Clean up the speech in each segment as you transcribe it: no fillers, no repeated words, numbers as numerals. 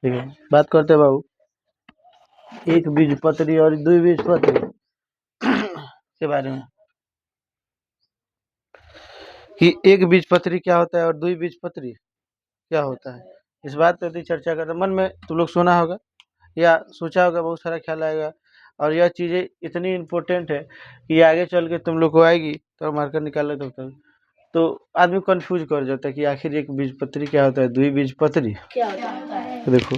ठीक है, बात करते हैं बाबू एक बीजपत्री और द्विबीजपत्री के बारे में कि एक बीजपत्री क्या होता है और द्विबीजपत्री क्या होता है। इस बात पर चर्चा करते मन में तुम लोग सुना होगा या सोचा होगा, बहुत सारा ख्याल आएगा और यह चीज़ें इतनी इम्पोर्टेंट है कि आगे चल के तुम लोग को आएगी तो मार्कर निकाल लेते हो तो आदमी कंफ्यूज कर जाता है कि आखिर एक बीजपत्री क्या होता है, द्विबीजपत्री क्या होता है। तो देखो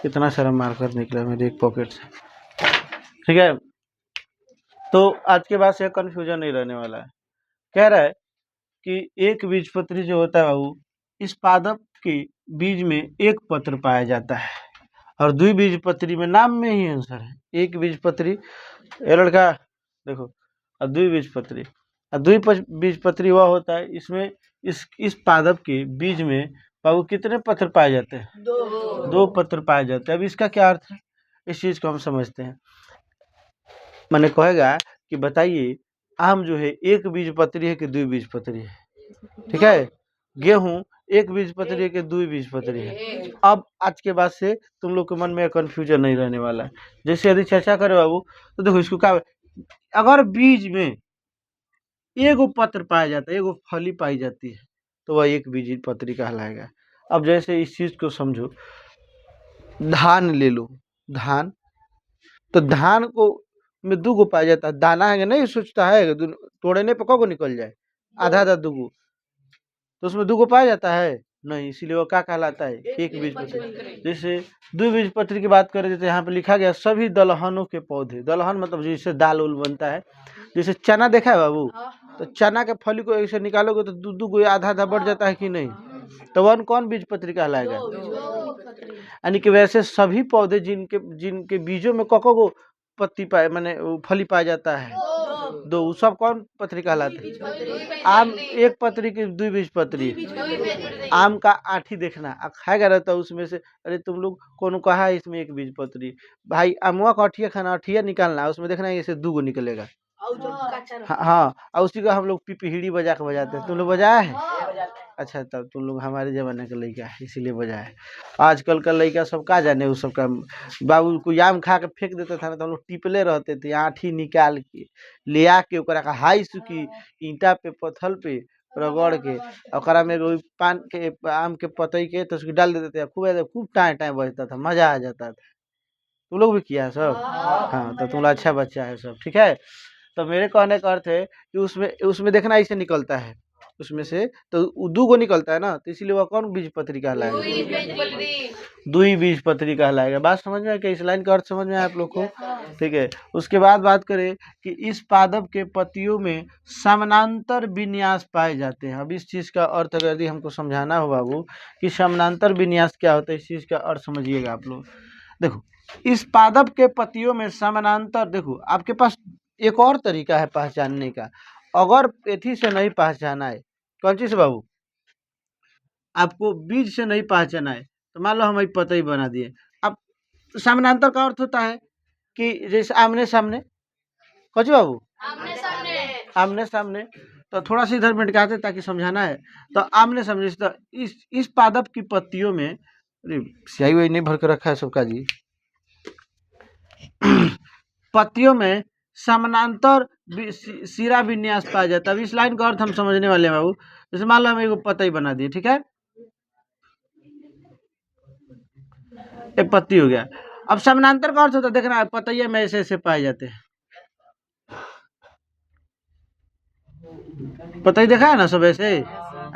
कितना सारा मार्कर निकला मेरे एक पॉकेट से, ठीक है। तो आज के बाद से कंफ्यूजन नहीं रहने वाला है। कह रहा है कि एक बीजपत्री जो होता है बाबू, इस पादप के बीज में एक पत्र पाया जाता है और द्विबीजपत्री में नाम में ही आंसर है। एक बीजपत्री ये लड़का देखो, और द्विबीजपत्री, और द्विबीजपत्री वह होता है इसमें इस पादप के बीज में बाबू कितने पत्र पाए जाते हैं? दो पत्र पाए जाते हैं। अब इसका क्या अर्थ है, इस चीज को हम समझते हैं। मैंने कहेगा कि बताइए आम जो है एक बीजपत्री है कि द्विबीजपत्री है? ठीक है, गेहूं एक बीजपत्री है कि द्विबीजपत्री है? अब आज के बाद से तुम लोग के मन में कंफ्यूजन नहीं रहने वाला है। जैसे यदि चर्चा करे बाबू तो देखो इसको क्या, अगर बीज में एगो पत्र पाया जाता है, एगो फली पाई जाती है तो वह एक बीजपत्री कहलाएगा। अब जैसे इस चीज को समझो, धान ले लो, धान तो धान को में दो गो पाया जाता है, दाना है नहीं सोचता है तोड़ने पर को निकल जाए, आधा आधा दूगो, तो उसमें दूगो पाया जाता है नहीं, इसीलिए वो क्या कहलाता है, एक बीजपत्री। जैसे द्विबीजपत्री की बात करें तो यहाँ पे लिखा गया सभी दलहनों के पौधे, दलहन मतलब जिससे दाल उल बनता है। जैसे चना देखा है बाबू, तो चना के फली को ऐसे निकालोगे तो दो गो आधा आधा बढ़ जाता है कि नहीं, तो वन कौन बीजपत्री कहलाएगा? यानी कि वैसे सभी पौधे जिनके जिनके बीजों में को पत्ती पाए माने फली पाया जाता है दो, सब कौन पत्री कहलाते हैं? आम एक पत्री की द्विबीजपत्री, आम का आठी देखना खाएगा रहता है उसमें से, अरे तुम लोग कौन कहा है इसमें एक बीजपत्री, भाई अमुआ का अठिया खाना, अठिया निकालना उसमें देखना ऐसे दो गो निकलेगा। हाँ, और उसी को हम लोग पिपीहिड़ी बजा के बजाते हैं। तुम लोग बजाया है? अच्छा, तब तुम लोग हमारे जमाने का लड़का है इसीलिए बजाया है। आजकल का लड़का सब का जाने, उस सब का बाबू को आम खा के फेंक देता था ना, तो हम लोग टिपले रहते थे, आठी निकाल के ले आके ओकरा का हाई सुखी ईंटा पे पत्थर पे रगड़ के ओकरा में पान के आम के पतई के तो उसको डाल देते थे, खूब टाइम टाइम बजता था, मजा आ जाता था। तुम लोग भी किया है सब? हाँ, तो तुम लोग अच्छा बच्चा है सब, ठीक है। तो मेरे कहने का अर्थ है कि उसमें उसमें देखना ऐसे निकलता है, उसमें से तो दो गो निकलता है ना, तो इसीलिए वह कौन बीजपत्री कहलाएगा? द्विबीजपत्री कहलाएगा। बात समझ में है कि इस लाइन का अर्थ समझ में आया आप लोग को? ठीक है। उसके बाद बात करें कि इस पादप के पत्तियों में समानांतर विन्यास पाए जाते हैं। अब इस चीज का अर्थ अगर यदि हमको समझाना हो बाबू कि समानांतर विन्यास क्या होता है, इस चीज का अर्थ समझिएगा आप लोग। देखो इस पादप के पत्तियों में समानांतर, देखो आपके पास एक और तरीका है पहचानने का, अगर एथी से नहीं पहचाना है, कौन चीज से बाबू, आपको बीज से नहीं पहचाना है तो मान लो हम पता ही बना दिए। अब समानांतर का अर्थ होता है कि जैसे आमने सामने, कौन बाबू, आमने सामने, तो थोड़ा सा इधर मिटकाते ताकि समझाना है। तो आमने सामने, तो इस पादप की पत्तियों में, अरे स्याही वही नहीं भर के रखा है सबका जी, पत्तियों में समानांतर सिरा विन्यास पाया जाता है। अब इस लाइन का अर्थ हम समझने वाले हैं बाबू। जैसे मान लो हम एक पत्ता ही बना दिए, ठीक है, एक पत्ती हो गया। अब समानांतर का अर्थ होता है, देखना पतैया में ऐसे ऐसे पाए जाते हैं, पतई देखा है ना, सब ऐसे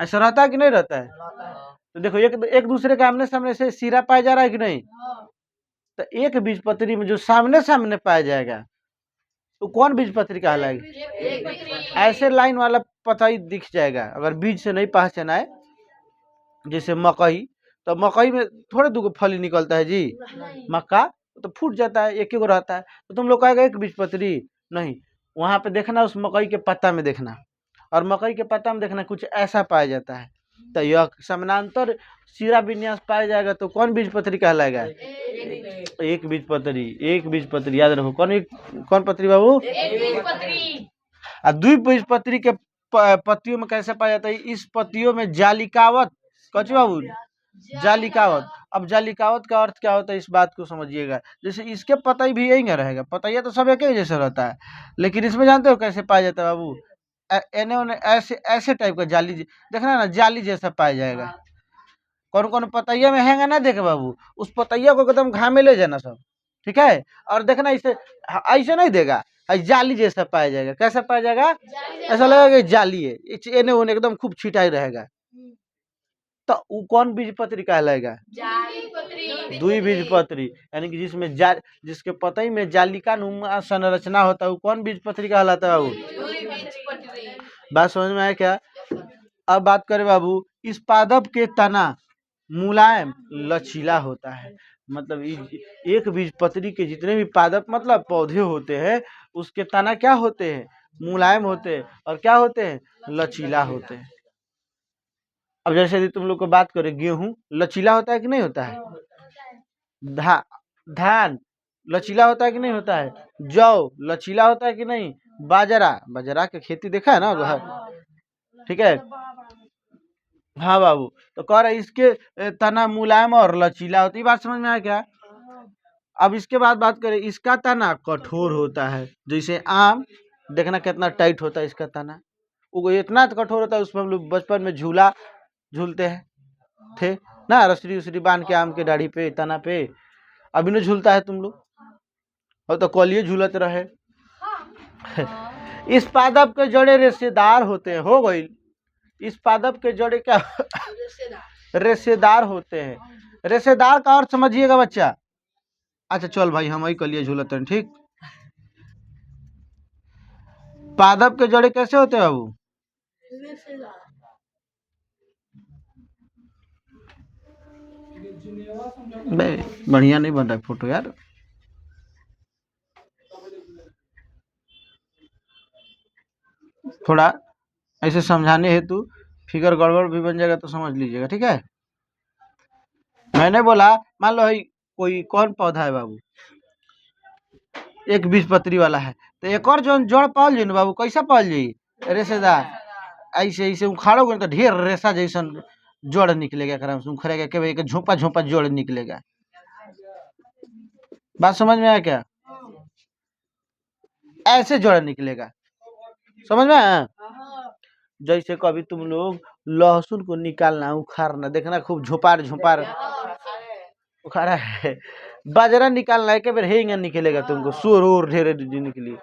ऐसा रहता है कि नहीं रहता है? तो देखो एक दूसरे के आमने सामने से सिरा पाया जा रहा है कि नहीं, तो एक बीजपत्री में जो सामने सामने पाया जाएगा तो कौन बीजपत्री कहलाएगा? ऐसे लाइन वाला पतई दिख जाएगा अगर बीज से नहीं पहचाना है। जैसे मकई, तो मकई में थोड़े दो फली निकलता है जी, मक्का तो फूट जाता है, एक ही गो रहता है, तो तुम लोग कहेगा एक बीजपत्री नहीं। वहां पे देखना उस मकई के पत्ता में देखना, और मकई के पत्ता में देखना कुछ ऐसा पाया जाता है, तो यह समानांतर सिरा विन्यास पाया जाएगा तो कौन बीजपत्री कहलाएगा? एक बीजपत्री, एक बीजपत्री याद रखो, कौन पत्री बाबू? द्विबीजपत्री के पत्तियों में कैसे पाया जाता है? इस पत्तियों में जालिकावत, कौन बाबू, जालिकावत, अब जालिकावत का अर्थ क्या होता है, इस बात को समझिएगा। जैसे इसके पतई भी यही रहेगा, पतैया तो सब एक ही जैसा रहता है, लेकिन इसमें जानते हो कैसे पाया जाता है बाबू, एने ओने ऐसे ऐसे टाइप का जाली, देखना ना जाली जैसा पाया जाएगा। कौन कौन पतैया में हैंगा ना देखे बाबू, उस पतैया को एकदम घामे ले जाना सब, ठीक है। और देखना इसे ऐसे नहीं देगा, जाली जैसा पाया जाएगा। कैसा पाया जाएगा, ऐसा लगेगा कि जाली है, एने ओने एकदम खूब छिटाई रहेगा। तो वो कौन बीज पत्री कहलाएगा, द्विबीजपत्री, यानी कि जिसके पतई में जालिका नुमा संरचना होता है, वो कौन बीज पत्री कहलाता है बाबू। बात समझ में आया क्या। अब बात करें बाबू, इस पादप के तना मुलायम लचीला होता है, मतलब एक बीजपत्री के जितने भी पादप मतलब पौधे होते हैं, उसके तना क्या होते हैं, मुलायम होते हैं, और क्या होते हैं, लचीला होते हैं। अब जैसे यदि तुम लोग को बात करें, गेहूं लचीला होता है कि नहीं होता है, धान लचीला होता है कि नहीं होता है, जौ लचीला होता है कि नहीं, बाजरा की खेती देखा है ना, ठीक है। हाँ बाबू, तो कह रहे इसके तना मुलायम और लचीला होती है, बात समझ में आया क्या। अब इसके बाद बात करें, इसका तना कठोर होता है, जैसे आम, देखना कितना टाइट होता है इसका तना, वो इतना कठोर होता है, उसमें हम लोग बचपन में झूला झूलते हैं थे ना, रसरी उसरी बांध के आम के दाढ़ी पे तना पे, अभी नहीं झूलता है तुम लोग, और तो कलिए झूलत रहे। इस पादप के जड़े रेशेदार होते हैं, हो गई, इस पादप के जड़े क्या रेशेदार होते हैं। रेशेदार का अर्थ समझिएगा बच्चा। अच्छा चल भाई, हम वही कलिए झूलते हैं, ठीक। पादप के जड़े कैसे होते हैं बाबू, बढ़िया नहीं बन रहा है फोटो यार, थोड़ा ऐसे समझाने हेतु फिगर गड़बड़ भी बन जाएगा तो समझ लीजिएगा, ठीक है। मैंने बोला, मान लो कोई कौन पौधा है बाबू, एक बीजपत्री वाला है, तो एक और जो जड़ पाल जी ना बाबू, कैसा पाल जी, रेशेदार, ऐसे ऐसे उखाड़ोगे तो ढेर रेशा जैसन जड़ निकलेगा, एकदम से उखड़ेगा के झोंपा झोंपा जड़ निकलेगा। बात समझ में आया क्या, ऐसे जड़ निकलेगा, समझ में आया। जैसे कभी तुम लोग लहसुन को निकालना उखाड़ना, देखना खूब झोपार झोपार उखाड़ा है, बाजरा निकालना है, बार हेंगा निकलेगा तुमको, सूर और ढेरे निकली,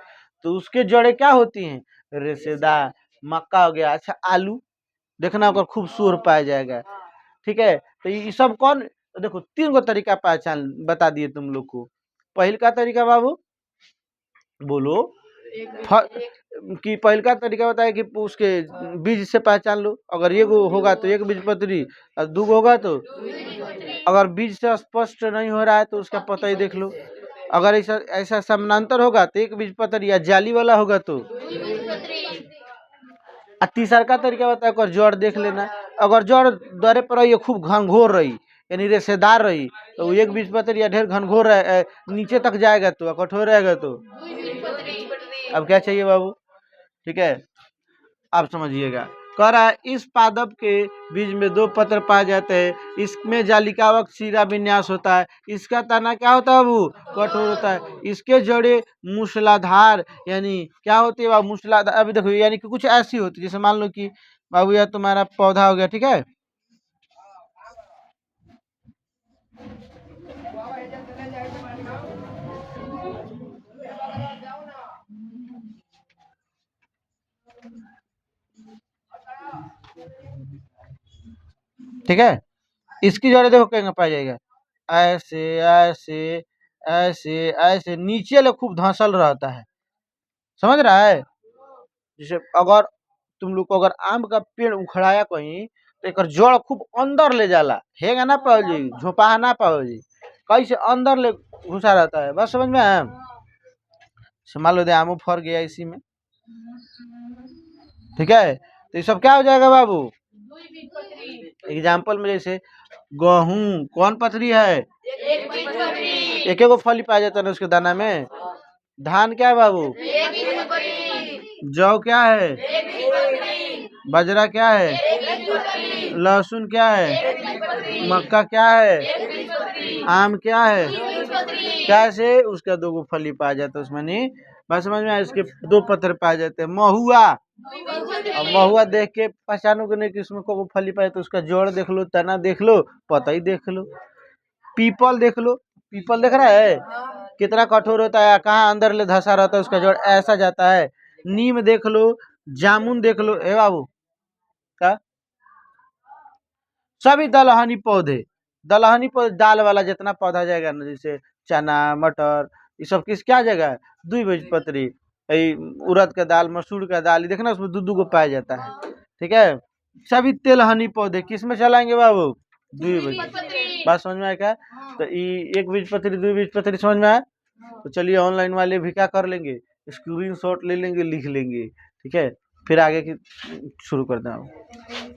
तो उसके जड़े क्या होती हैं, रेशेदार। मक्का हो गया, अच्छा आलू देखना अगर खूब सूर पाया जाएगा, ठीक है। तो ये सब कौन, देखो 3 गो तरीका पहचान बता दिए तुम लोग को। पहल का तरीका बाबू बोलो, कि पहल का तरीका बताया कि उसके बीज से पहचान लो, अगर एक होगा तो एक बीजपत्री, और 2 होगा तो, अगर बीज से स्पष्ट नहीं हो रहा है तो उसका पता ही देख लो, अगर ऐसा ऐसा समानांतर होगा तो एक बीजपत्री, या जाली वाला होगा तो, तीसरा का तरीका बताया, अगर जड़ देख लेना, अगर जड़ दरे पर रही खूब घनघोर रही, यानी रेशेदार रही, तो एक बीजपत्री या ढेर घनघोर नीचे तक जाएगा तो, कठोर रहेगा तो। अब क्या चाहिए बाबू, ठीक है, आप समझिएगा। कह रहा है, इस पादप के बीज में 2 पत्र पाए जाते हैं, इसमें जालिकावक शिरा विन्यास होता है, इसका तना क्या होता है बाबू, कठोर होता है, इसके जड़े मूसलाधार, यानी क्या होती है बाबू, मूसलाधार, अभी देखो यानी कि कुछ ऐसी होती है, जैसे मान लो कि बाबू यह तुम्हारा पौधा हो गया, ठीक है, ठीक है, इसकी जड़ें देखो कहीं पाई जाएगा, ऐसे ऐसे ऐसे ऐसे नीचे ले खूब धंसल रहता है, समझ रहा है। जैसे अगर तुम लोग को अगर आम का पेड़ उखड़ाया कहीं, तो एक जड़ खूब अंदर ले जाला, हेगा ना पाओ जी, झोपा ना पाओ जी, कैसे अंदर ले घुसा रहता है, बस समझ में आया। मान लो दे आमू फर गया इसी में, ठीक है, तो ये सब क्या हो जाएगा बाबू, एग्जाम्पल में जैसे गेहूं कौन पथरी है, एक गो फली पाया जाता है उसके दाना में। धान क्या है बाबू, जौ क्या है, बाजरा क्या है, लहसुन क्या है, मक्का क्या है, आम क्या है? कैसे? उसका दो गो फली पाया जाता है उसमें, नहीं बस समझ में आया, इसके दो पत्थर पाए जाते हैं। महुआ, अब महुआ देख के पहचानोगे नहीं कि उसमें को फली पाए, तो उसका जड़ देख लो, तना देख लो, पता ही देख लो। पीपल देख लो, पीपल देख रहा है कितना कठोर होता है, कहाँ अंदर ले धंसा रहता है, उसका जड़ ऐसा जाता है। नीम देख लो, जामुन देख लो, ए बाबू क्या, सभी दलहनी पौधे, दलहनी पौधे दाल वाला जितना पौधा जाएगा ना, जैसे चना, मटर, ये सब किस क्या जगह है? द्विबीजपत्री। उड़द का दाल, मसूर का दाल, ये देखना उसमें दो दो को पाया जाता है। ठीक है, सभी तेलहनी पौधे किस में चलाएंगे बाबू? द्विबीज। बात समझ में आया क्या? तो एक बीजपत्री, द्विबीजपत्री समझ में आया? तो चलिए ऑनलाइन वाले भी क्या कर लेंगे, स्क्रीनशॉट ले लेंगे, लिख लेंगे। ठीक है, फिर आगे की शुरू करते हैं।